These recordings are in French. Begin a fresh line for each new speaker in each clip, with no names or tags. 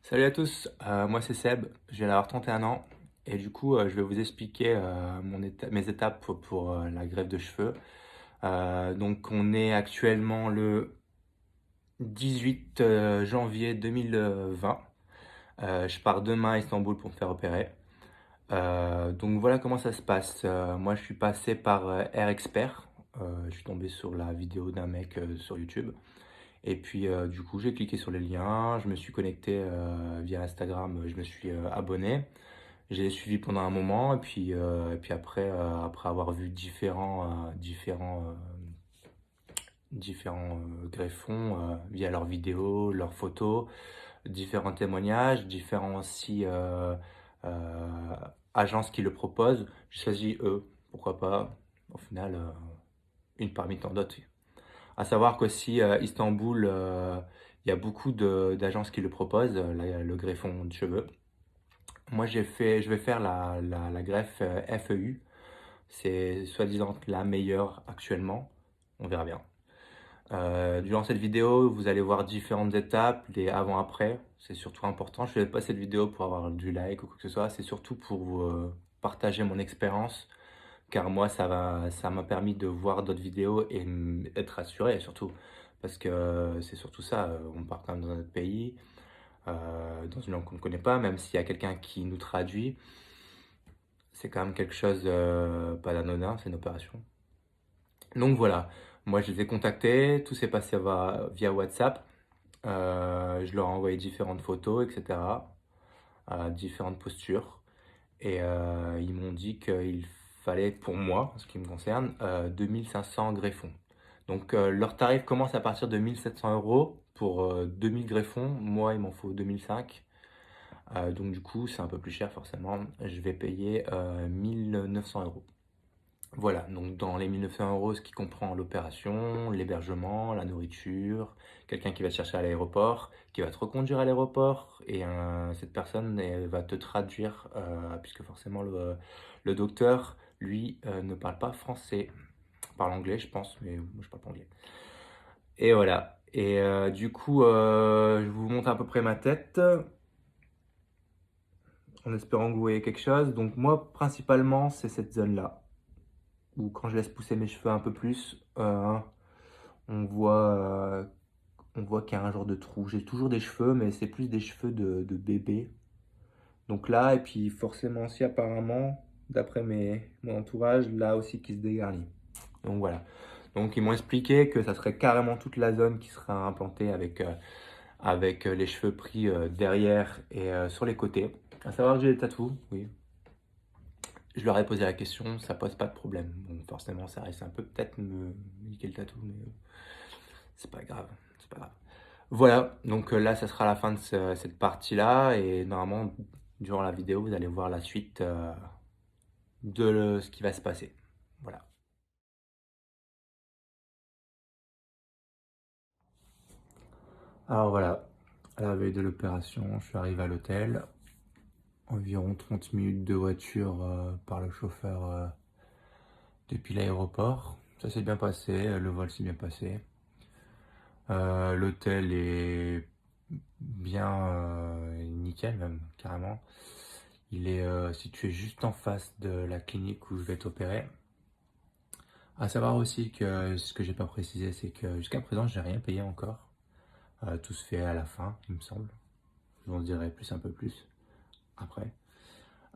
Salut à tous, moi c'est Seb, je viens d'avoir 31 ans et du coup je vais vous expliquer mes étapes pour la greffe de cheveux. Donc on est actuellement le 18 janvier 2020. Je pars demain à Istanbul pour me faire opérer. Donc voilà comment ça se passe. Moi je suis passé par Air Expert. Je suis tombé sur la vidéo d'un mec sur YouTube. Et puis, du coup, j'ai cliqué sur les liens, je me suis connecté via Instagram, je me suis abonné. J'ai suivi pendant un moment, et puis après, après avoir vu différents greffons via leurs vidéos, leurs photos, différents témoignages, différents aussi euh, agences qui le proposent, j'ai choisi eux, pourquoi pas, au final, une parmi tant d'autres. À savoir qu'aussi, Istanbul, il y a beaucoup d'agences qui le proposent, le greffon de cheveux. Moi, je vais faire la greffe FEU. C'est soi-disant la meilleure actuellement. On verra bien. Durant cette vidéo, vous allez voir différentes étapes, les avant-après. C'est surtout important. Je ne fais pas cette vidéo pour avoir du like ou quoi que ce soit. C'est surtout pour vous partager mon expérience. Car moi, ça m'a permis de voir d'autres vidéos et être rassuré surtout. Parce que c'est surtout ça, on part quand même dans un autre pays, dans une langue qu'on ne connaît pas, même s'il y a quelqu'un qui nous traduit, c'est quand même quelque chose pas d'anodin, c'est une opération. Donc voilà, moi je les ai contactés, tout s'est passé via WhatsApp. Je leur ai envoyé différentes photos, etc., différentes postures. Et ils m'ont dit qu'il fallait, pour moi, en ce qui me concerne, 2500 greffons. Donc leur tarif commence à partir de 1700 euros pour 2000 greffons. Moi, il m'en faut 2005. Donc du coup, c'est un peu plus cher forcément. Je vais payer 1900 euros. Voilà, donc dans les 1900 euros, ce qui comprend l'opération, l'hébergement, la nourriture, quelqu'un qui va te chercher à l'aéroport, qui va te reconduire à l'aéroport, et cette personne elle va te traduire, puisque forcément le docteur, lui, ne parle pas français. Il parle anglais, je pense, mais moi je parle pas anglais. Et voilà. Et du coup, je vous montre à peu près ma tête, en espérant que vous voyez quelque chose. Donc moi, principalement, c'est cette zone-là, où quand je laisse pousser mes cheveux un peu plus, on voit, on voit qu'il y a un genre de trou. J'ai toujours des cheveux, mais c'est plus des cheveux de bébé. Donc là, et puis forcément aussi apparemment, d'après mon entourage, là aussi qui se dégarnit. Donc voilà. Donc ils m'ont expliqué que ça serait carrément toute la zone qui sera implantée avec les cheveux pris derrière et sur les côtés. À savoir que j'ai des tatous, oui. Je leur ai posé la question, ça pose pas de problème. Bon, forcément, ça risque un peu peut-être me niquer le tatou, mais c'est pas grave, c'est pas grave. Voilà, donc là, ça sera la fin de cette partie-là, et normalement, durant la vidéo, vous allez voir la suite de ce qui va se passer. Voilà. Alors voilà, à la veille de l'opération, je suis arrivé à l'hôtel. Environ 30 minutes de voiture par le chauffeur depuis l'aéroport. Ça s'est bien passé, le vol s'est bien passé. L'hôtel est bien nickel même, carrément. Il est situé juste en face de la clinique où je vais être opéré. À savoir aussi que ce que j'ai pas précisé, c'est que jusqu'à présent, j'ai rien payé encore. Tout se fait à la fin, il me semble. Je vous en dirai plus un peu plus après.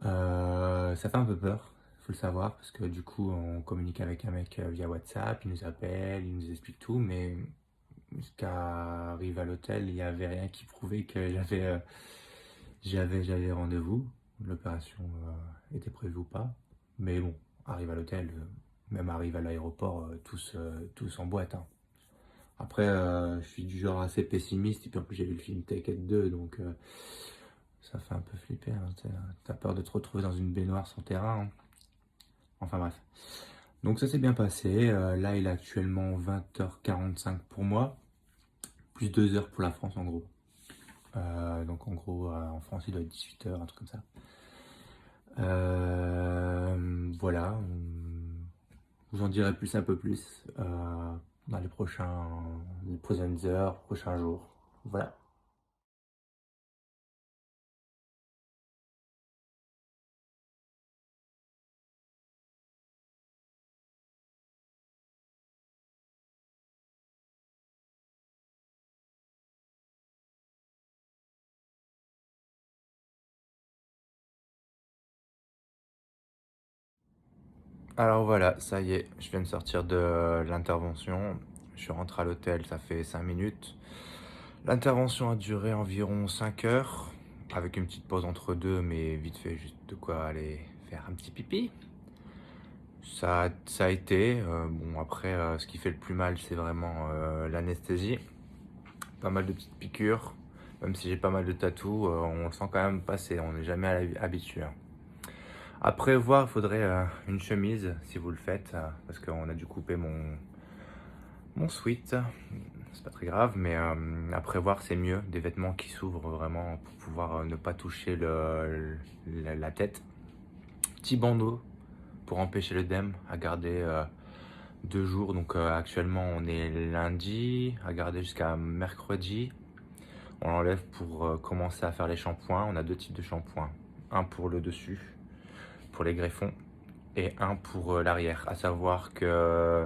Ça fait un peu peur, faut le savoir, parce que du coup, on communique avec un mec via WhatsApp, il nous appelle, il nous explique tout, mais jusqu'à arriver à l'hôtel, il n'y avait rien qui prouvait que j'avais rendez-vous. L'opération était prévue ou pas. Mais bon, arrive à l'hôtel, même arrive à l'aéroport, tous en boîte, hein. Après, je suis du genre assez pessimiste, et puis en plus j'ai vu le film Taken 2, donc ça fait un peu flipper, hein. T'as peur de te retrouver dans une baignoire sans terrain, hein. Enfin bref. Donc ça s'est bien passé. Là, il est actuellement 20h45 pour moi, plus 2 heures pour la France en gros. Donc en gros, en France, il doit être 18h, un truc comme ça. Voilà, je vous en dirai plus un peu plus dans les prochaines heures, prochains jours. Voilà. Alors voilà, ça y est, je viens de sortir de l'intervention. Je suis rentré à l'hôtel, ça fait 5 minutes. L'intervention a duré environ 5 heures, avec une petite pause entre deux, mais vite fait, juste de quoi aller faire un petit pipi. Ça a été. Bon, après, ce qui fait le plus mal, c'est vraiment l'anesthésie. Pas mal de petites piqûres. Même si j'ai pas mal de tatous, on le sent quand même passer. On n'est jamais habitué, hein. Après, voir, il faudrait une chemise si vous le faites, parce qu'on a dû couper mon sweat. C'est pas très grave, mais après voir, c'est mieux. Des vêtements qui s'ouvrent vraiment pour pouvoir ne pas toucher la tête. Petit bandeau pour empêcher l'œdème à garder 2 jours. Donc actuellement, on est lundi, à garder jusqu'à mercredi. On l'enlève pour commencer à faire les shampoings. On a 2 types de shampoings. Un pour le dessus, pour les greffons, et un pour l'arrière. À savoir que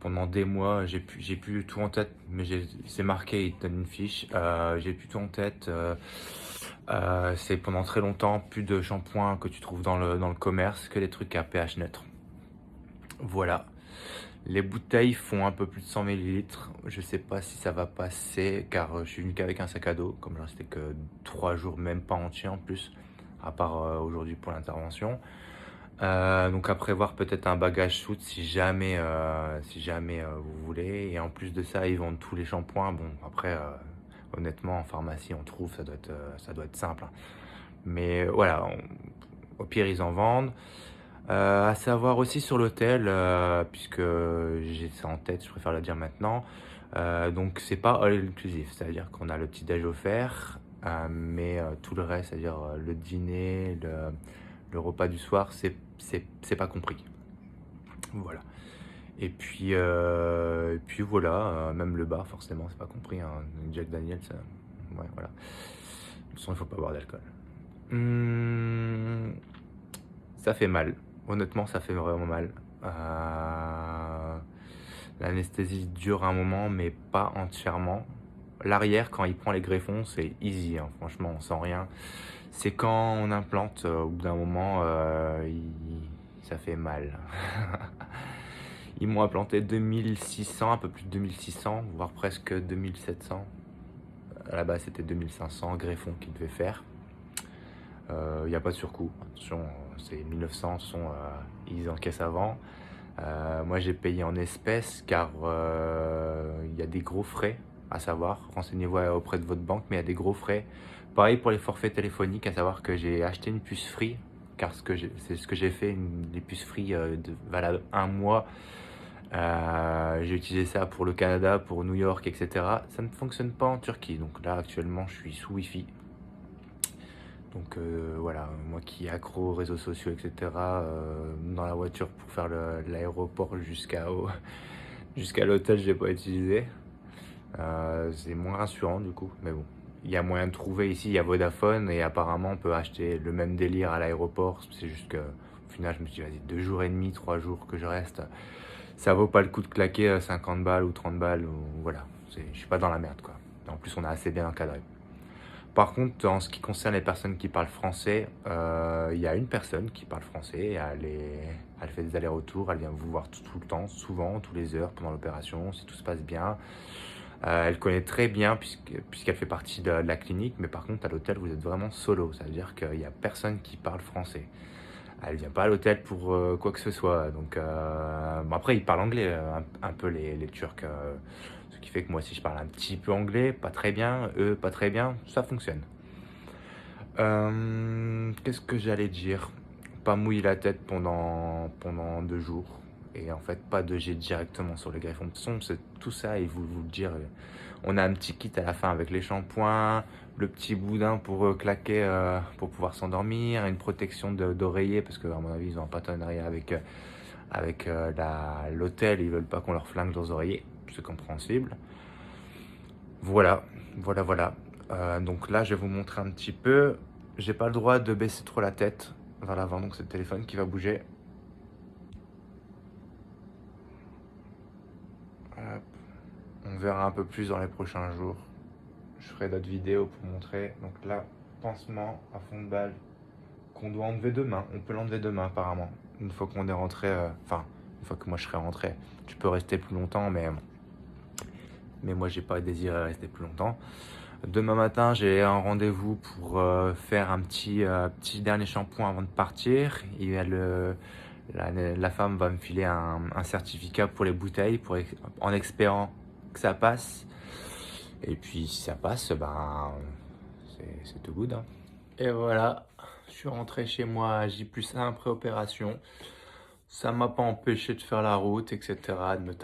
pendant des mois, j'ai plus tout en tête, mais c'est marqué, il te donne une fiche. J'ai plus tout en tête. C'est pendant très longtemps plus de shampoing que tu trouves dans le commerce, que des trucs à pH neutre. Voilà. Les bouteilles font un peu plus de 100 millilitres. Je sais pas si ça va passer car je suis venu qu'avec un sac à dos, comme je restais que 3 jours, même pas entier en plus, à part aujourd'hui pour l'intervention. Donc à prévoir peut-être un bagage soute si jamais, vous voulez. Et en plus de ça, ils vendent tous les shampoings. Bon, après, honnêtement, en pharmacie, on trouve, ça doit être simple, hein. Mais voilà, au pire, ils en vendent. À savoir aussi sur l'hôtel, puisque j'ai ça en tête, je préfère le dire maintenant. Donc c'est pas all inclusive, c'est-à-dire qu'on a le petit déj offert, mais tout le reste, c'est-à-dire le dîner, le repas du soir, c'est pas compris. Voilà. Et puis voilà, même le bar, forcément, c'est pas compris, hein. Jack Daniels, ouais, voilà. De toute façon, il faut pas boire d'alcool. Mmh, ça fait mal. Honnêtement, ça fait vraiment mal. L'anesthésie dure un moment, mais pas entièrement. L'arrière, quand il prend les greffons, c'est easy, hein. Franchement, on sent rien. C'est quand on implante, au bout d'un moment, ça fait mal. Ils m'ont implanté 2600, un peu plus de 2600, voire presque 2700. À la base, c'était 2500 greffons qu'ils devaient faire. Il n'y a pas de surcoût. Attention, c'est 1900, ils encaissent avant. Moi, j'ai payé en espèces car il y a des gros frais à savoir. Renseignez-vous auprès de votre banque, mais il y a des gros frais. Pareil pour les forfaits téléphoniques, à savoir que j'ai acheté une puce Free, car c'est ce que j'ai fait, les puces Free valables 1 mois. J'ai utilisé ça pour le Canada, pour New York, etc. Ça ne fonctionne pas en Turquie, donc là actuellement je suis sous Wi-Fi. Donc voilà, moi qui est accro aux réseaux sociaux, etc., dans la voiture pour faire l'aéroport jusqu'à l'hôtel, je l'ai pas utilisé. C'est moins rassurant du coup, mais bon. Il y a moyen de trouver ici, il y a Vodafone et apparemment on peut acheter le même délire à l'aéroport. C'est juste que au final je me suis dit vas-y, 2 jours et demi, 3 jours que je reste, ça vaut pas le coup de claquer 50 balles ou 30 balles, ou voilà. Je suis pas dans la merde quoi. En plus on a assez bien encadré. Par contre, en ce qui concerne les personnes qui parlent français, il y a une personne qui parle français, elle fait des allers-retours, elle vient vous voir tout le temps, souvent, toutes les heures pendant l'opération, si tout se passe bien. Elle connaît très bien puisqu'elle fait partie de la clinique, mais par contre à l'hôtel vous êtes vraiment solo, ça veut dire qu'il n'y a personne qui parle français. Elle vient pas à l'hôtel pour quoi que ce soit, donc bon, après ils parlent anglais un peu les Turcs, ce qui fait que moi aussi je parle un petit peu anglais, pas très bien, eux pas très bien, ça fonctionne. Qu'est-ce que j'allais dire? Pas mouiller la tête pendant 2 jours. Et en fait, pas de jet directement sur les greffons. De toute façon, c'est tout ça, et vous le dire. On a un petit kit à la fin avec les shampoings, le petit boudin pour claquer, pour pouvoir s'endormir, une protection d'oreiller, parce que à mon avis, ils ont un partenariat avec l'hôtel, ils veulent pas qu'on leur flingue leurs oreillers. C'est compréhensible. Voilà, voilà. Donc là, je vais vous montrer un petit peu. J'ai pas le droit de baisser trop la tête vers l'avant, donc c'est le téléphone qui va bouger. Hop. On verra un peu plus dans les prochains jours. Je ferai d'autres vidéos pour montrer. Donc là, pansement à fond de balle qu'on doit enlever demain. On peut l'enlever demain apparemment. une fois qu'on est rentré, enfin, une fois que moi je serai rentré, tu peux rester plus longtemps, mais moi j'ai pas désiré rester plus longtemps. Demain matin, j'ai un rendez-vous pour faire un petit dernier shampoing avant de partir. Il y a la femme va me filer un certificat pour les bouteilles en espérant que ça passe. Et puis si ça passe, ben c'est tout good, hein. Et voilà, je suis rentré chez moi à J+1 pré-opération. Ça m'a pas empêché de faire la route, etc., de me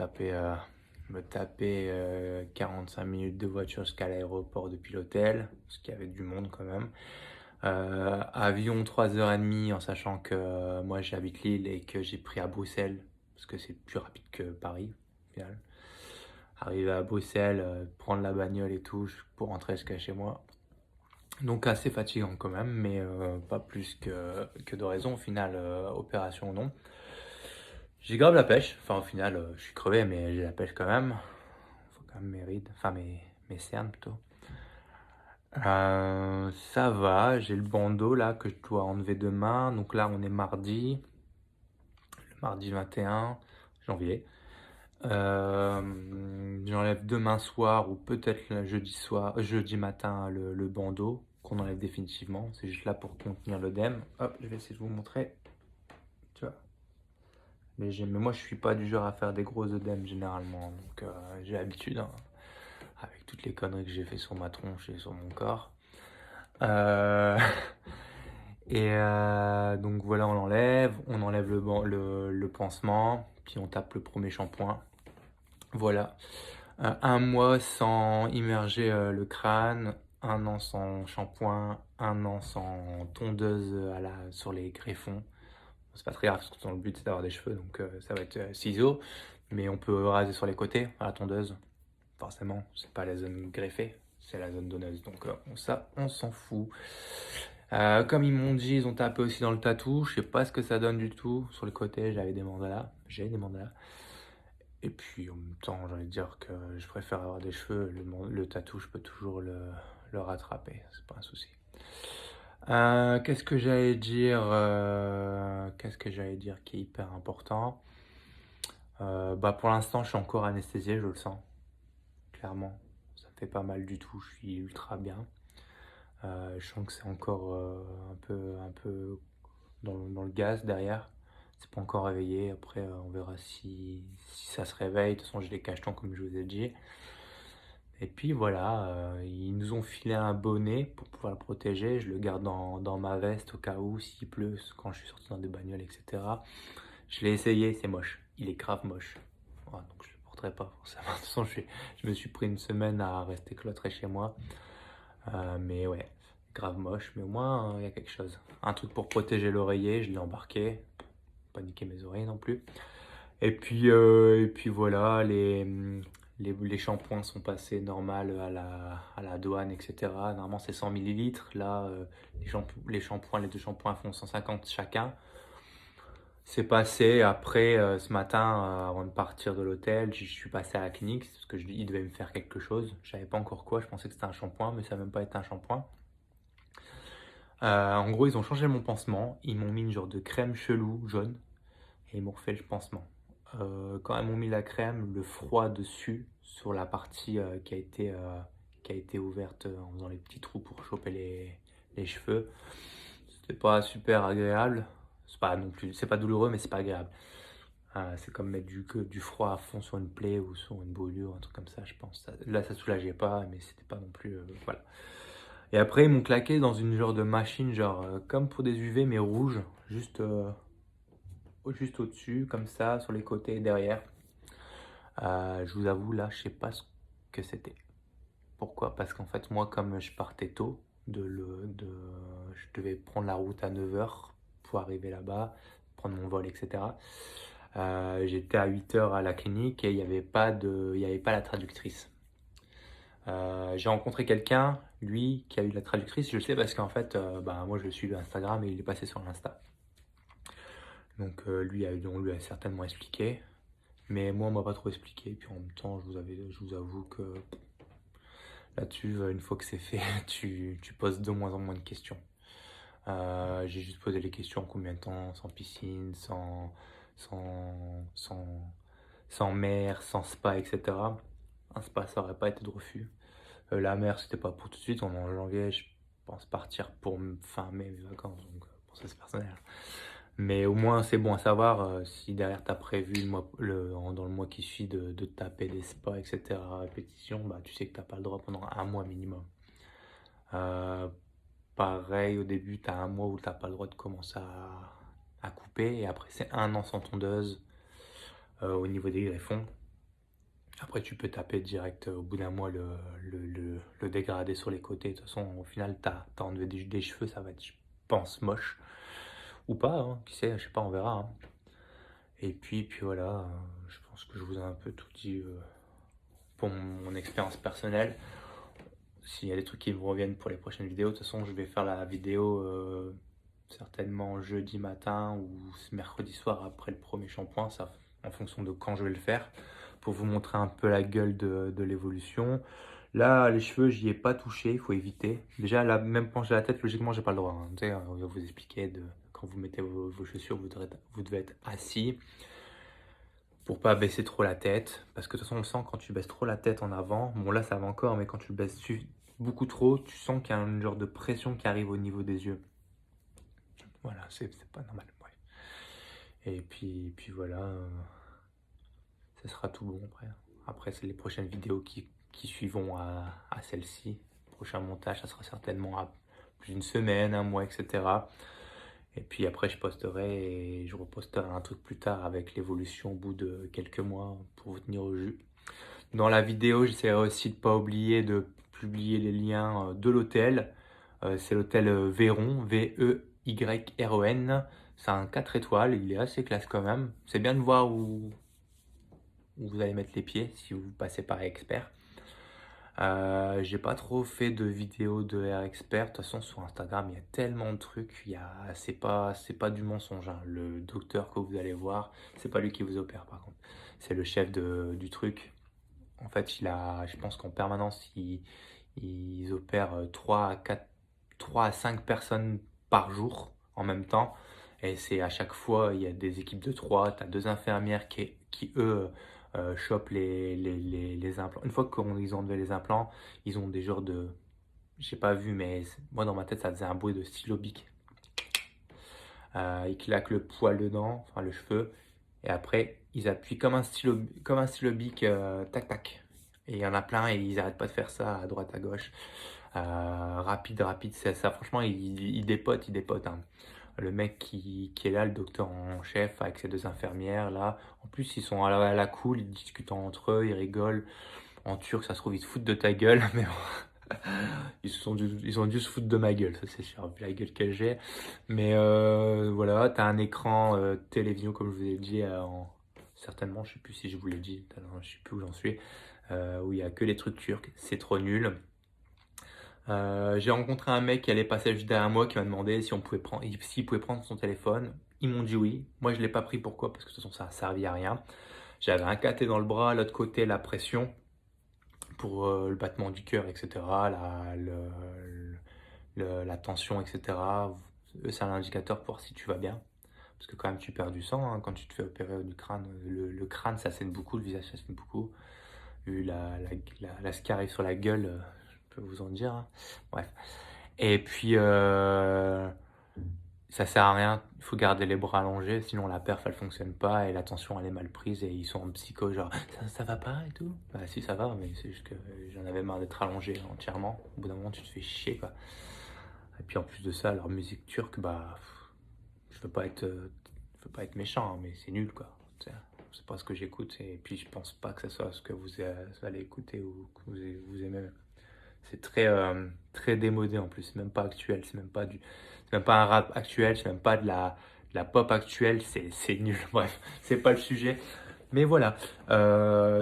taper 45 minutes de voiture jusqu'à l'aéroport depuis l'hôtel, parce qu'il y avait du monde quand même. Avion 3h30, en sachant que moi j'habite Lille et que j'ai pris à Bruxelles, parce que c'est plus rapide que Paris, au final. Arriver à Bruxelles, prendre la bagnole et tout pour rentrer jusqu'à chez moi. Donc assez fatigant quand même, mais pas plus que de raison au final, opération ou non. J'ai grave la pêche, enfin au final je suis crevé mais j'ai la pêche quand même. Faut quand même mes rides, enfin mes cernes plutôt. Ça va, j'ai le bandeau là que je dois enlever demain. Donc là on est mardi, le mardi 21 janvier. J'enlève demain soir ou peut-être le jeudi matin le bandeau qu'on enlève définitivement. C'est juste là pour contenir l'œdème. Hop, je vais essayer de vous montrer. Tu vois. Mais moi je suis pas du genre à faire des gros œdèmes généralement. Donc j'ai l'habitude, hein, avec toutes les conneries que j'ai fait sur ma tronche et sur mon corps. Euh, donc voilà, on enlève le pansement, puis on tape le premier shampoing. Voilà. Un mois sans immerger le crâne, un an sans shampoing, un an sans tondeuse sur les greffons. C'est pas très grave, parce que le but c'est d'avoir des cheveux, donc ça va être ciseaux. Mais on peut raser sur les côtés à la tondeuse. Forcément, c'est pas la zone greffée, c'est la zone donneuse. Donc ça, on s'en fout. Comme ils m'ont dit, ils ont tapé aussi dans le tatou. Je sais pas ce que ça donne du tout. Sur le côté, j'avais des mandalas. J'ai des mandalas. Et puis en même temps, j'ai envie de dire que je préfère avoir des cheveux. Le tatou, je peux toujours le rattraper. C'est pas un souci. Qu'est-ce que j'allais dire qui est hyper important? Bah pour l'instant, je suis encore anesthésié, je le sens. Clairement. Ça me fait pas mal du tout. Je suis ultra bien. Je sens que c'est encore un peu dans le gaz derrière. C'est pas encore réveillé. Après, on verra si ça se réveille. De toute façon, j'ai les cachetons comme je vous ai dit. Et puis voilà, ils nous ont filé un bonnet pour pouvoir le protéger. Je le garde dans ma veste au cas où, s'il pleut, quand je suis sorti dans des bagnoles, etc. Je l'ai essayé, c'est moche. Il est grave moche. Voilà, donc je le porterai pas forcément. De toute façon, je me suis pris une semaine à rester cloîtré chez moi. Mais ouais, grave moche. Mais au moins, il y a quelque chose. Un truc pour protéger l'oreiller, je l'ai embarqué. Pas niquer mes oreilles non plus. Et puis voilà, les shampoings sont passés normal à la douane, etc. Normalement, c'est 100 millilitres. Là, les deux shampoings font 150 chacun. C'est passé après, ce matin, avant de partir de l'hôtel, je suis passé à la clinique parce qu'il devait me faire quelque chose. Je savais pas encore quoi, je pensais que c'était un shampoing, mais ça n'a même pas été un shampoing. En gros, ils ont changé mon pansement. Ils m'ont mis une genre de crème chelou jaune et ils m'ont refait le pansement. Quand ils m'ont mis la crème, le froid dessus, sur la partie qui a été ouverte en faisant les petits trous pour choper les cheveux, c'était pas super agréable. C'est pas non plus, c'est pas douloureux, mais c'est pas agréable. C'est comme mettre du froid à fond sur une plaie ou sur une brûlure, un truc comme ça, je pense. Là, ça soulageait pas, mais c'était pas non plus. Voilà. Et après, ils m'ont claqué dans une genre de machine, genre comme pour des UV, mais rouge, juste au-dessus, comme ça, sur les côtés et derrière. Je vous avoue, là, je sais pas ce que c'était. Pourquoi? Parce qu'en fait, moi, comme je partais tôt, je devais prendre la route à 9h pour arriver là-bas, prendre mon vol, etc. J'étais à 8h à la clinique et il y avait pas la traductrice. J'ai rencontré quelqu'un, lui, qui a eu la traductrice. Je le sais parce qu'en fait, bah, moi, je le suis sur Instagram et il est passé sur l'Insta. Donc, on lui a certainement expliqué. Mais moi, on m'a pas trop expliqué. Puis en même temps, je vous avoue que là-dessus, une fois que c'est fait, tu poses de moins en moins de questions. J'ai juste posé les questions: combien de temps sans piscine, sans sans mer, sans spa et cetera. Un spa, ça aurait pas été de refus. La mer, c'était pas pour tout de suite, on est en janvier, je pense partir pour fin mai, mes vacances, donc pour ça, c'est personnel. Mais au moins, c'est bon à savoir, si derrière tu as prévu dans le mois qui suit de te taper des spas et cetera, répétition, bah, tu sais que tu as pas le droit pendant un mois minimum. Heu, Pareil, au début, tu as un mois où tu as pas le droit de commencer à couper et après c'est un an sans tondeuse, au niveau des greffons. Après, tu peux taper direct, au bout d'un mois le dégradé sur les côtés. De toute façon, au final, tu enlevé des cheveux, ça va être, je pense, moche ou pas, hein, qui sait? Je sais pas, on verra, hein. Et puis voilà, je pense que je vous ai un peu tout dit, pour mon expérience personnelle. S'il y a des trucs qui me reviennent pour les prochaines vidéos, de toute façon, je vais faire la vidéo, certainement jeudi matin ou mercredi soir après le premier shampoing, ça en fonction de quand je vais le faire, pour vous montrer un peu la gueule de l'évolution. Là, les cheveux, j'y ai pas touché, il faut éviter. Déjà, là, même pencher la tête, logiquement, j'ai pas le droit, hein. Tu sais, on va vous expliquer quand vous mettez vos chaussures, vous devez être assis pour pas baisser trop la tête. Parce que de toute façon, on sent quand tu baisses trop la tête en avant. Bon, là, ça va encore, mais quand tu le baisses beaucoup trop, tu sens qu'il y a une genre de pression qui arrive au niveau des yeux. Voilà, c'est pas normal. Ouais. Et puis voilà, ça sera tout bon après. Après, c'est les prochaines vidéos qui suivront à celle-ci. Le prochain montage, ça sera certainement à plus d'une semaine, un mois, etc. Et puis après, je posterai et je reposterai un truc plus tard avec l'évolution au bout de quelques mois pour vous tenir au jus. Dans la vidéo, j'essaierai aussi de ne pas oublier de publier les liens de l'hôtel. C'est l'hôtel Véron, Veyron. C'est un 4 étoiles, il est assez classe quand même. C'est bien de voir où vous allez mettre les pieds si vous passez par Expert. J'ai pas trop fait de vidéos de Air Expert. De toute façon, sur Instagram, il y a tellement de trucs. C'est pas du mensonge, hein. Le docteur que vous allez voir, c'est pas lui qui vous opère par contre. C'est le chef du truc. En fait, je pense qu'en permanence, ils opèrent 3 à 5 personnes par jour en même temps. Et c'est à chaque fois, il y a des équipes de 3. Tu as 2 infirmières qui eux, chopent les implants. Une fois qu'ils ont enlevé les implants, ils ont des genres de. J'ai pas vu, mais moi dans ma tête, ça faisait un bruit de stylo bic. Ils claquent le poil dedans, enfin le cheveu. Et après, ils appuient comme un stylo bic, tac tac. Et il y en a plein et ils arrêtent pas de faire ça à droite, à gauche. Rapide, c'est ça. Franchement, il dépote, hein. Le mec qui est là, le docteur en chef, avec ses 2 infirmières, là. En plus, ils sont à la cool, ils discutent entre eux, ils rigolent. En turc, ça se trouve, ils se foutent de ta gueule, mais bon, ils ont dû se foutre de ma gueule, ça c'est sûr, vu la gueule que j'ai. Mais voilà, t'as un écran télévision, comme je vous ai dit, certainement, je sais plus si je vous l'ai dit, je sais plus où j'en suis, où il y a que les trucs turcs, c'est trop nul. J'ai rencontré un mec qui allait passer juste derrière moi qui m'a demandé s'il pouvait prendre son téléphone. Ils m'ont dit oui. Moi, je l'ai pas pris. Pourquoi? Parce que de toute façon, ça a servi à rien. J'avais un cathé dans le bras, l'autre côté, la pression pour le battement du cœur, etc. La tension, etc. Eux, c'est un indicateur pour voir si tu vas bien. Parce que quand même, tu perds du sang, hein, quand tu te fais opérer du crâne. Le crâne, ça saigne beaucoup, le visage, ça saigne beaucoup. Vu ce qui arrive sur la gueule, je peux vous en dire, hein. Bref. Et puis, ça sert à rien, il faut garder les bras allongés, sinon la perf elle fonctionne pas et la tension elle est mal prise et ils sont en psycho, genre ça va pas et tout. Bah si, ça va, mais c'est juste que j'en avais marre d'être allongé entièrement. Au bout d'un moment, tu te fais chier, quoi. Et puis en plus de ça, leur musique turque, bah je veux pas être méchant, hein, mais c'est nul, quoi. C'est pas ce que j'écoute et puis je pense pas que ce soit ce que vous allez écouter ou que vous aimez. C'est très démodé en plus, c'est même pas actuel, c'est même pas un rap actuel, c'est même pas de la pop actuelle, c'est nul. Bref, c'est pas le sujet. Mais voilà.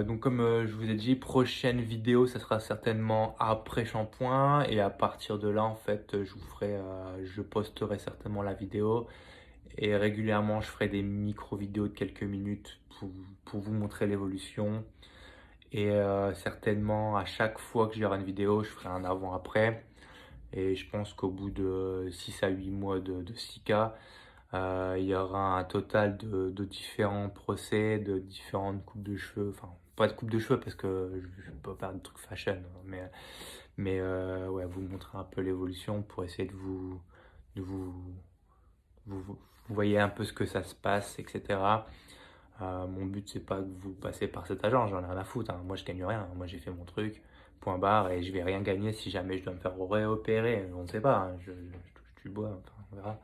Donc comme je vous ai dit, prochaine vidéo, ça sera certainement après shampoing et à partir de là, en fait, je posterai certainement la vidéo et régulièrement, je ferai des micro-vidéos de quelques minutes pour vous montrer l'évolution. Et certainement, à chaque fois que j'aurai une vidéo, je ferai un avant-après. Et je pense qu'au bout de 6 à 8 mois de 6K, il y aura un total de différents procès, de différentes coupes de cheveux, enfin pas de coupe de cheveux parce que je peux pas faire de trucs fashion, hein, mais ouais, vous montrer un peu l'évolution pour essayer de vous voyez un peu ce que ça se passe, etc. Mon but, c'est pas que vous passez par cet agent, j'en ai rien à foutre, hein. Moi, je gagne rien. Moi, j'ai fait mon truc, point barre, et je vais rien gagner si jamais je dois me faire réopérer. On ne sait pas, hein. Je touche du bois, enfin, on verra.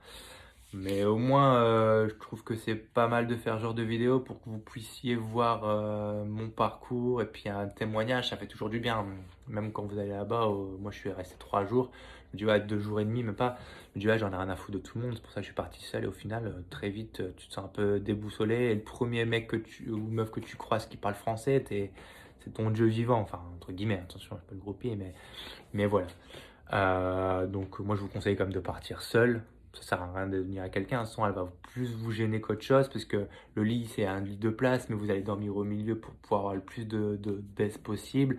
Mais au moins, je trouve que c'est pas mal de faire ce genre de vidéo pour que vous puissiez voir mon parcours et puis un témoignage, ça fait toujours du bien. Même quand vous allez là-bas, moi je suis resté 3 jours, je me dis ouais, 2 jours et demi, même pas. Je me dis ouais, j'en ai rien à foutre de tout le monde, c'est pour ça que je suis parti seul et au final, très vite, tu te sens un peu déboussolé. Et le premier mec ou meuf que tu croises qui parle français, c'est ton Dieu vivant, enfin entre guillemets, attention, je peux le grouper, mais voilà. Donc moi je vous conseille quand même de partir seul. Ça sert à rien de venir à quelqu'un, sinon elle va plus vous gêner qu'autre chose, parce que le lit c'est un lit de place, mais vous allez dormir au milieu pour pouvoir avoir le plus d'aise possible.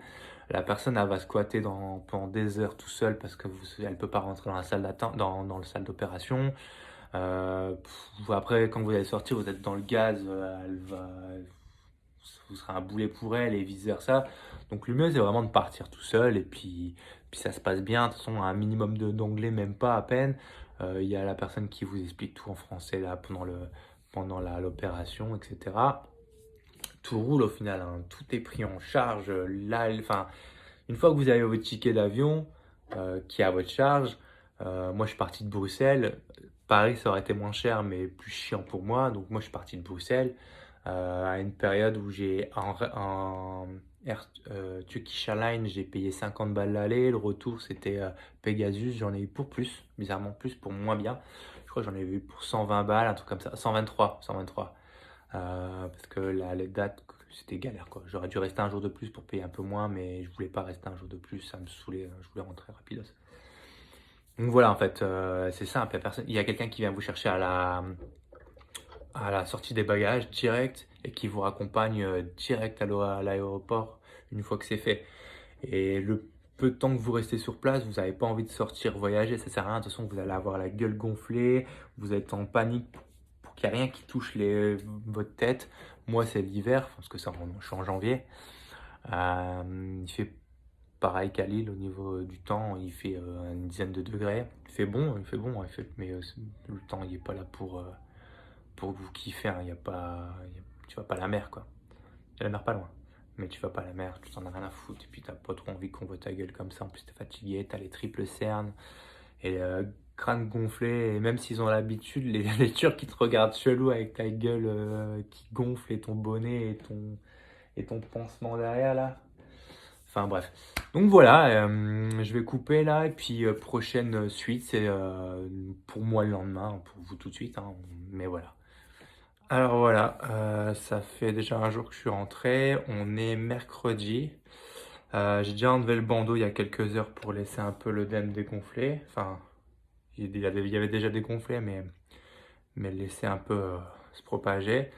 La personne elle va squatter pendant des heures tout seul parce que elle peut pas rentrer dans la salle d'attente, dans le salle d'opération. Après quand vous allez sortir, vous êtes dans le gaz, vous serez un boulet pour elle et vice versa. Donc le mieux c'est vraiment de partir tout seul et puis ça se passe bien. De toute façon, un minimum d'anglais, même pas à peine. Il y a la personne qui vous explique tout en français là pendant l'opération, etc. Tout roule au final, hein. Tout est pris en charge. Là, enfin, une fois que vous avez votre ticket d'avion qui est à votre charge, moi je suis parti de Bruxelles. Paris ça aurait été moins cher mais plus chiant pour moi. Donc moi je suis parti de Bruxelles à une période où j'ai en Air Turkish Airlines, j'ai payé 50 balles l'aller. Le retour c'était Pegasus, j'en ai eu pour plus, bizarrement plus pour moins bien. Je crois que j'en ai eu pour 120 balles, un truc comme ça, 123. Parce que les dates, c'était galère quoi. J'aurais dû rester un jour de plus pour payer un peu moins, mais je voulais pas rester un jour de plus, ça me saoulait, je voulais rentrer rapidos. Donc voilà, en fait, c'est simple, il y a quelqu'un qui vient vous chercher à la sortie des bagages direct et qui vous raccompagne direct à l'aéroport une fois que c'est fait. Et le peu de temps que vous restez sur place, vous n'avez pas envie de sortir voyager, ça sert à rien. De toute façon, vous allez avoir la gueule gonflée, vous êtes en panique pour qu'il n'y ait rien qui touche votre tête. Moi, c'est l'hiver, parce que je suis en janvier. Il fait pareil qu'à Lille au niveau du temps, il fait une dizaine de degrés. Il fait bon, mais le temps il n'est pas là pour vous kiffer, hein. Tu vas pas à la mer quoi. Il y a la mer pas loin. Mais tu vas pas à la mer, tu t'en as rien à foutre. Et puis t'as pas trop envie qu'on voit ta gueule comme ça. En plus t'es fatigué, t'as les triples cernes et crâne gonflé. Et même s'ils ont l'habitude, les Turcs qui te regardent chelou avec ta gueule qui gonfle et ton bonnet et ton pansement derrière là. Enfin bref. Donc voilà, je vais couper là. Et puis prochaine suite, c'est pour moi le lendemain, pour vous tout de suite, hein. Mais voilà. Alors voilà, ça fait déjà un jour que je suis rentré, on est mercredi. J'ai déjà enlevé le bandeau il y a quelques heures pour laisser un peu l'œdème dégonfler. Enfin, il y avait déjà dégonflé, mais laisser un peu se propager.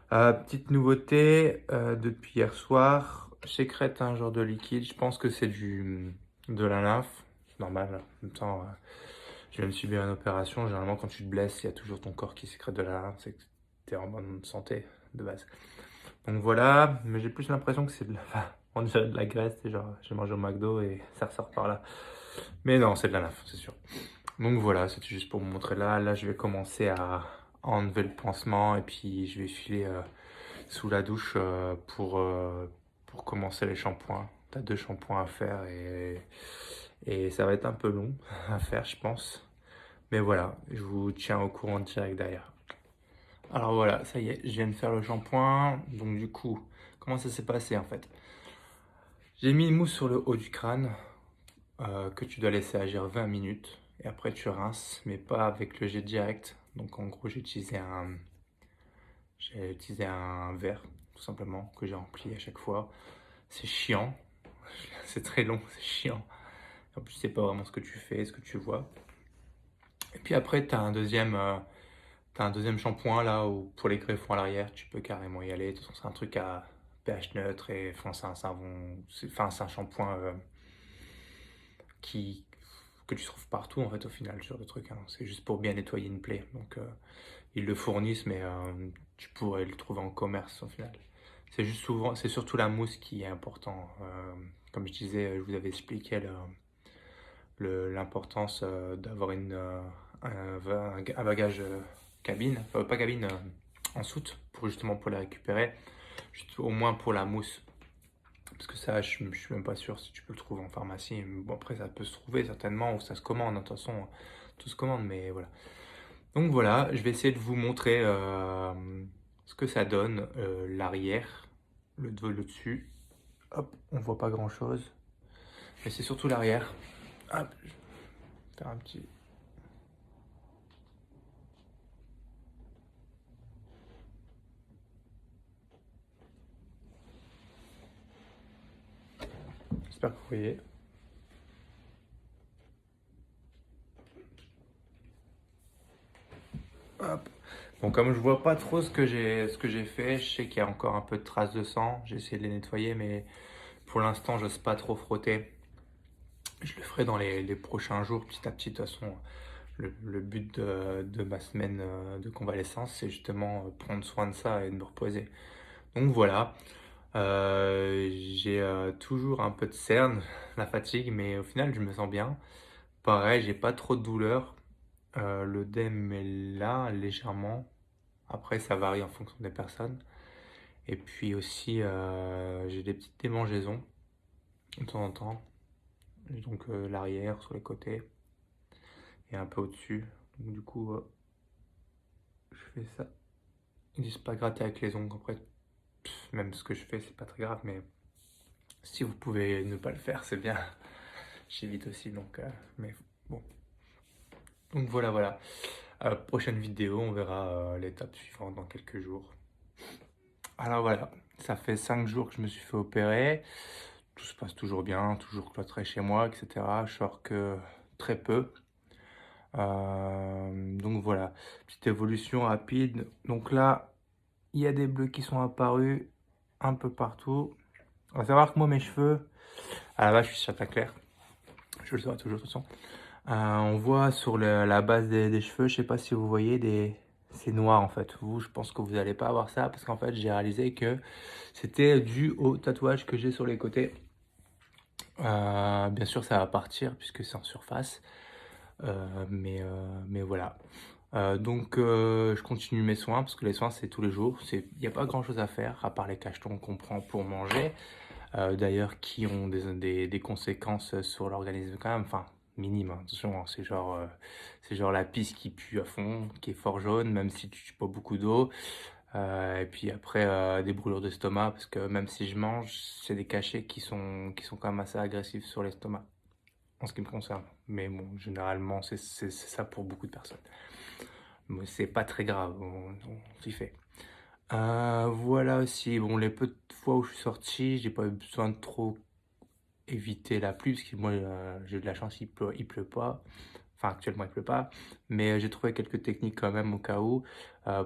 Petite nouveauté depuis hier soir, j'écrète un genre de liquide, je pense que c'est de la lymphe, c'est normal. En même temps, je viens de subir une opération, généralement quand tu te blesses, il y a toujours ton corps qui sécrète de la lymphe, c'est que tu es en bonne santé de base. Donc voilà, mais j'ai plus l'impression que c'est on dirait de la graisse, c'est genre j'ai mangé au McDo et ça ressort par là. Mais non, c'est de la lymphe, c'est sûr. Donc voilà, c'était juste pour vous montrer là. Là, je vais commencer à enlever le pansement et puis je vais filer sous la douche pour commencer les shampoings. T'as 2 shampoings à faire et ça va être un peu long à faire, je pense. Mais voilà, je vous tiens au courant direct derrière. Alors voilà, ça y est, je viens de faire le shampoing. Donc du coup, comment ça s'est passé en fait? J'ai mis une mousse sur le haut du crâne que tu dois laisser agir 20 minutes. Et après tu rinces, mais pas avec le jet direct. Donc en gros, j'ai utilisé un verre, tout simplement, que j'ai rempli à chaque fois. C'est chiant, c'est très long, c'est chiant. En plus, tu sais pas vraiment ce que tu fais, ce que tu vois. Et puis après, t'as un deuxième shampoing là où pour les greffons à l'arrière, tu peux carrément y aller. De toute façon, c'est un truc à pH neutre et enfin, c'est un savon, c'est un shampoing qui, que tu trouves partout en fait au final, ce genre de truc, hein. C'est juste pour bien nettoyer une plaie. Donc ils le fournissent, mais tu pourrais le trouver en commerce au final. C'est surtout la mousse qui est important. Comme je disais, je vous avais expliqué l'importance d'avoir un bagage cabine, pas cabine, en soute, pour les récupérer, juste au moins pour la mousse. Parce que ça, je suis même pas sûr si tu peux le trouver en pharmacie. Bon, après, ça peut se trouver certainement, ou ça se commande. De toute façon, tout se commande, mais voilà. Donc voilà, je vais essayer de vous montrer ce que ça donne, l'arrière, le dessus. Hop, on voit pas grand chose, mais c'est surtout l'arrière. Hop, je vais faire un petit. J'espère que vous voyez. Hop. Bon, comme je vois pas trop ce que j'ai fait, je sais qu'il y a encore un peu de traces de sang. J'ai essayé de les nettoyer, mais pour l'instant, j'ose pas trop frotter. Je le ferai dans les prochains jours, petit à petit. De toute façon, le but de ma semaine de convalescence, c'est justement prendre soin de ça et de me reposer. Donc voilà, j'ai toujours un peu de cerne, la fatigue, mais au final, je me sens bien. Pareil, j'ai pas trop de douleur. L'œdème est là, légèrement. Après, ça varie en fonction des personnes. Et puis aussi, j'ai des petites démangeaisons de temps en temps. Donc l'arrière, sur les côtés et un peu au-dessus. Donc du coup, je fais ça. Ils disent pas gratter avec les ongles. Après, même ce que je fais, c'est pas très grave. Mais si vous pouvez ne pas le faire, c'est bien. J'évite aussi. Donc, mais bon. Donc voilà, voilà. Prochaine vidéo, on verra l'étape suivante dans quelques jours. Alors voilà, ça fait 5 jours que je me suis fait opérer. Tout se passe toujours bien, toujours cloîtré chez moi, etc. Je sors que très peu. Donc voilà, petite évolution rapide. Donc là, il y a des bleus qui sont apparus un peu partout. On va savoir que moi, mes cheveux, à la base, je suis châtain clair. Je le saurai toujours de toute façon. On voit sur la base des cheveux, je sais pas si vous voyez, c'est noir en fait. Vous, je pense que vous n'allez pas avoir ça parce qu'en fait, j'ai réalisé que c'était dû au tatouage que j'ai sur les côtés. Bien sûr, ça va partir puisque c'est en surface. Mais voilà. Donc, je continue mes soins parce que les soins, c'est tous les jours. Il n'y a pas grand-chose à faire à part les cachetons qu'on prend pour manger. D'ailleurs, qui ont des conséquences sur l'organisme quand même. Enfin, minimes, hein. Attention, hein, c'est genre la pisse qui pue à fond, qui est fort jaune, même si tu bois beaucoup d'eau. Et puis après, des brûlures d'estomac, parce que même si je mange, c'est des cachets qui sont quand même assez agressifs sur l'estomac, en ce qui me concerne. Mais bon, généralement, c'est ça pour beaucoup de personnes. Mais c'est pas très grave, on s'y fait. Voilà aussi, bon, les peu de fois où je suis sorti, j'ai pas eu besoin de trop éviter la pluie, parce que moi, j'ai eu de la chance, il pleut pas. Enfin, actuellement, il pleut pas. Mais j'ai trouvé quelques techniques quand même au cas où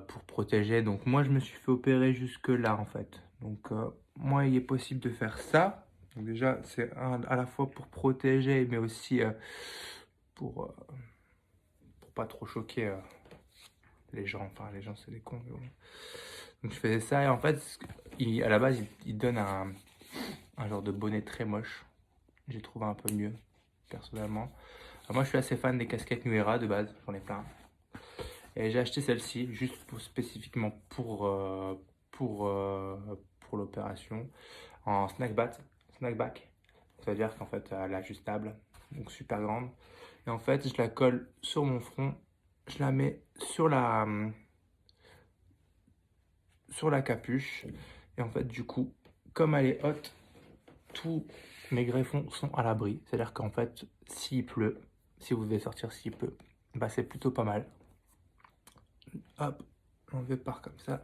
pour protéger. Donc, moi, je me suis fait opérer jusque là, en fait. Donc, moi, il est possible de faire ça. Donc, déjà, c'est à la fois pour protéger, mais aussi pour pas trop choquer les gens. Enfin, les gens, c'est des cons. Mais bon. Donc, je faisais ça. Et en fait, à la base, il donne un genre de bonnet très moche. J'ai trouvé un peu mieux, personnellement. Alors moi, je suis assez fan des casquettes Nuera de base, j'en ai plein. Et j'ai acheté celle-ci juste spécifiquement pour l'opération en snackback. Ça veut dire qu'en fait, elle est ajustable, donc super grande. Et en fait, je la colle sur mon front, je la mets sur la capuche. Et en fait, du coup, comme elle est haute, tous mes greffons sont à l'abri. C'est-à-dire qu'en fait, s'il pleut, si vous devez sortir s'il pleut, bah c'est plutôt pas mal. Hop, on part comme ça.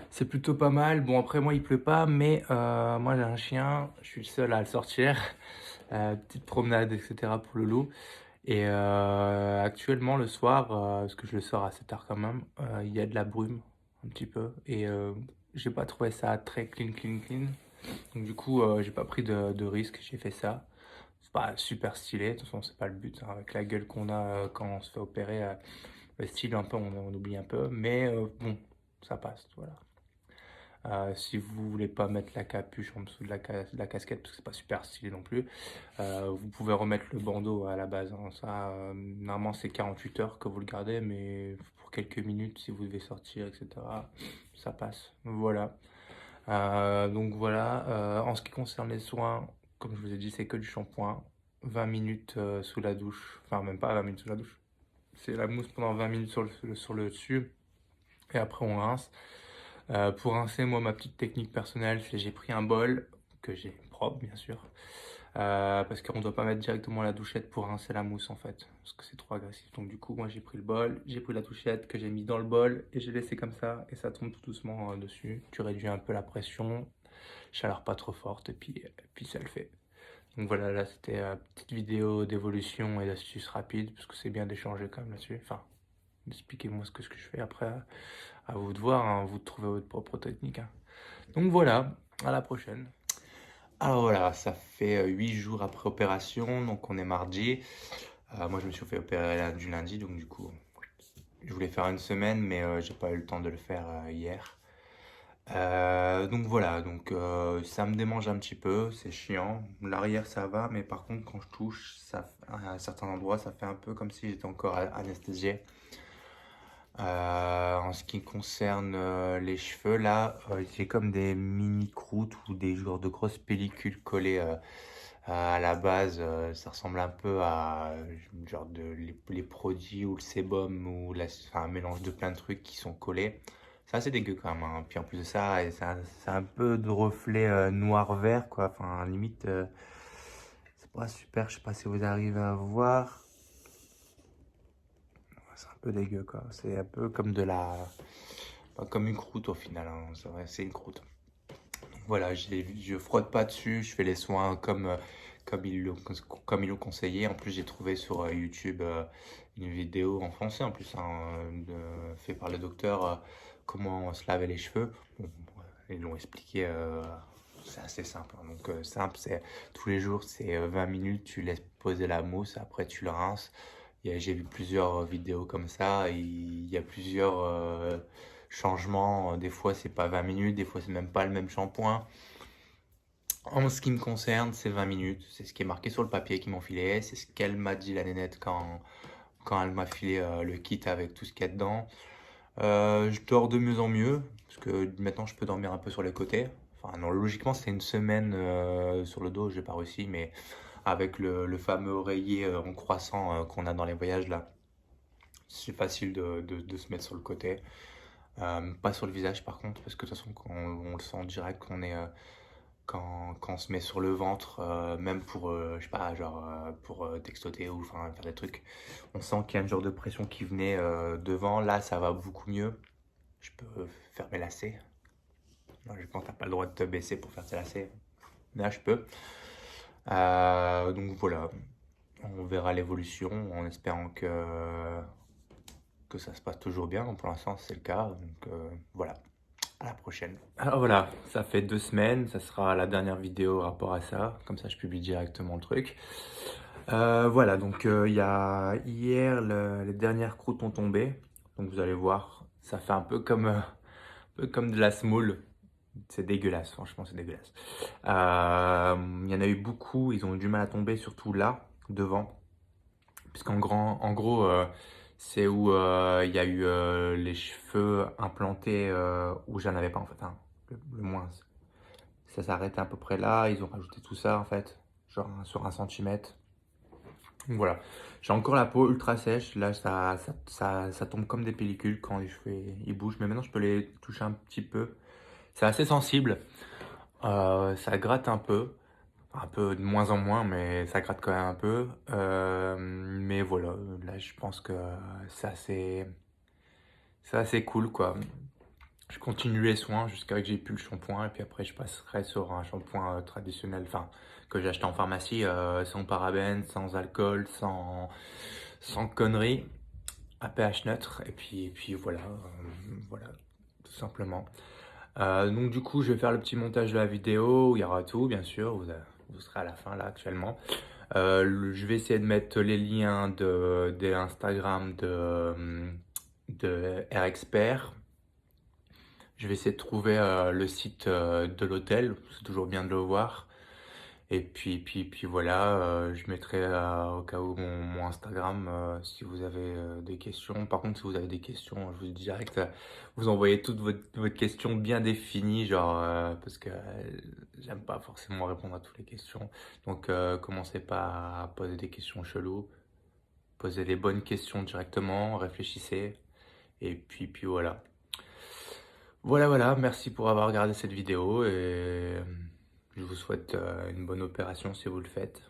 C'est plutôt pas mal. Bon, après, moi, il pleut pas, mais moi, j'ai un chien. Je suis le seul à le sortir. Petite promenade, etc. pour le loup. Et actuellement, le soir, parce que je le sors assez tard quand même, il y a de la brume, un petit peu. Et j'ai pas trouvé ça très clean. Donc du coup, j'ai pas pris de risque, j'ai fait ça. c'est pas super stylé, de toute façon c'est pas le but, hein, avec la gueule qu'on a, quand on se fait opérer, le style un peu on oublie un peu, mais bon, ça passe, voilà. Si vous voulez pas mettre la capuche en dessous de la casquette parce que c'est pas super stylé non plus, vous pouvez remettre le bandeau à la base, hein. Ça, normalement c'est 48 heures que vous le gardez, mais pour quelques minutes si vous devez sortir et cetera, ça passe. Voilà. Donc voilà, en ce qui concerne les soins, comme je vous ai dit, c'est que du shampoing, 20 minutes, sous la douche, enfin même pas 20 minutes sous la douche. C'est la mousse pendant 20 minutes sur le dessus et après on rince. Pour rincer, moi, ma petite technique personnelle, c'est j'ai pris un bol que j'ai propre, bien sûr, parce qu'on ne doit pas mettre directement la douchette pour rincer la mousse, en fait, parce que c'est trop agressif. Donc du coup, moi, j'ai pris le bol, j'ai pris la douchette que j'ai mis dans le bol et j'ai laissé comme ça et ça tombe tout doucement dessus. Tu réduis un peu la pression, chaleur pas trop forte et puis ça le fait. Donc voilà, là, c'était une petite vidéo d'évolution et d'astuces rapides, parce que c'est bien d'échanger quand même là-dessus. Enfin, expliquez-moi ce que je fais après, à vous de voir, hein, vous de trouver votre propre technique, hein. Donc voilà, à la prochaine. Alors voilà, ça fait 8 jours après opération, donc on est mardi. Moi je me suis fait opérer du lundi, donc du coup je voulais faire une semaine, mais j'ai pas eu le temps de le faire hier. Donc voilà, donc ça me démange un petit peu, c'est chiant. L'arrière ça va, mais par contre quand je touche, à certains endroits, ça fait un peu comme si j'étais encore anesthésié. En ce qui concerne les cheveux, là, j'ai comme des mini croûtes ou des genres de grosses pellicules collées à la base. Ça ressemble un peu à genre les produits ou le sébum ou enfin, un mélange de plein de trucs qui sont collés. C'est assez dégueu quand même, hein. Puis en plus de ça, et c'est un peu de reflet noir-vert, quoi. Enfin, limite, c'est pas super. Je sais pas si vous arrivez à voir. C'est un peu dégueu, quoi. C'est un peu comme pas comme une croûte au final, hein. C'est vrai, c'est une croûte. Voilà, je frotte pas dessus, je fais les soins comme ils l'ont conseillé. En plus, j'ai trouvé sur YouTube une vidéo en français, en plus, hein, fait par le docteur, comment on se lavait les cheveux. Bon, ils l'ont expliqué, c'est assez simple, hein. Donc, simple, c'est tous les jours, c'est 20 minutes, tu laisses poser la mousse, après tu le rinces. J'ai vu plusieurs vidéos comme ça, il y a plusieurs changements. Des fois, c'est pas 20 minutes, des fois, c'est même pas le même shampoing. En ce qui me concerne, c'est 20 minutes. C'est ce qui est marqué sur le papier qu'ils m'ont filé. C'est ce qu'elle m'a dit, la nénette, quand elle m'a filé le kit avec tout ce qu'il y a dedans. Je dors de mieux en mieux, parce que maintenant, je peux dormir un peu sur les côtés. Enfin, non, logiquement, c'est une semaine sur le dos, j'ai pas réussi, mais avec le fameux oreiller en croissant qu'on a dans les voyages là, c'est facile de se mettre sur le côté. Pas sur le visage par contre, parce que de toute façon, on le sent direct qu'on est, quand on se met sur le ventre, même pour, je sais pas, genre pour textoter ou enfin, faire des trucs, on sent qu'il y a une genre de pression qui venait devant. Là, ça va beaucoup mieux. Je peux faire mes lacets. Non, je pense que t'as pas le droit de te baisser pour faire tes lacets. Mais là, je peux. Donc voilà, on verra l'évolution en espérant que ça se passe toujours bien. Pour l'instant, c'est le cas. Donc voilà, à la prochaine. Alors voilà, ça fait 2 semaines. Ça sera la dernière vidéo rapport à ça. Comme ça, je publie directement le truc. Voilà, donc il y a hier, les dernières croûtes ont tombé. Donc vous allez voir, ça fait un peu comme de la semoule. C'est dégueulasse, franchement, c'est dégueulasse. Il y en a eu beaucoup, ils ont eu du mal à tomber, surtout là, devant. En gros, c'est où il y a eu les cheveux implantés où j'en avais pas en fait, hein, le moins. Ça s'arrêtait à peu près là, ils ont rajouté tout ça en fait, genre sur 1 centimètre. Donc voilà, j'ai encore la peau ultra sèche, là ça tombe comme des pellicules quand les cheveux ils bougent, mais maintenant je peux les toucher un petit peu. C'est assez sensible, ça gratte un peu de moins en moins, mais ça gratte quand même un peu. Mais voilà, là je pense que c'est assez cool quoi. Je continue les soins jusqu'à ce que j'ai plus le shampoing et puis après je passerai sur un shampoing traditionnel, enfin que j'ai acheté en pharmacie, sans parabènes, sans alcool, sans conneries, à pH neutre et puis voilà, voilà tout simplement. Donc du coup je vais faire le petit montage de la vidéo où il y aura tout bien sûr, vous serez à la fin là actuellement. Je vais essayer de mettre les liens de Instagram de Air Expert. Je vais essayer de trouver le site de l'hôtel, c'est toujours bien de le voir. Et puis voilà, je mettrai au cas où mon Instagram si vous avez des questions. Par contre, si vous avez des questions, je vous dis direct, vous envoyez toutes votre questions bien définies, genre, parce que j'aime pas forcément répondre à toutes les questions. Donc, commencez pas à poser des questions cheloues. Posez les bonnes questions directement, réfléchissez. Et puis voilà. Voilà, merci pour avoir regardé cette vidéo et je vous souhaite une bonne opération si vous le faites.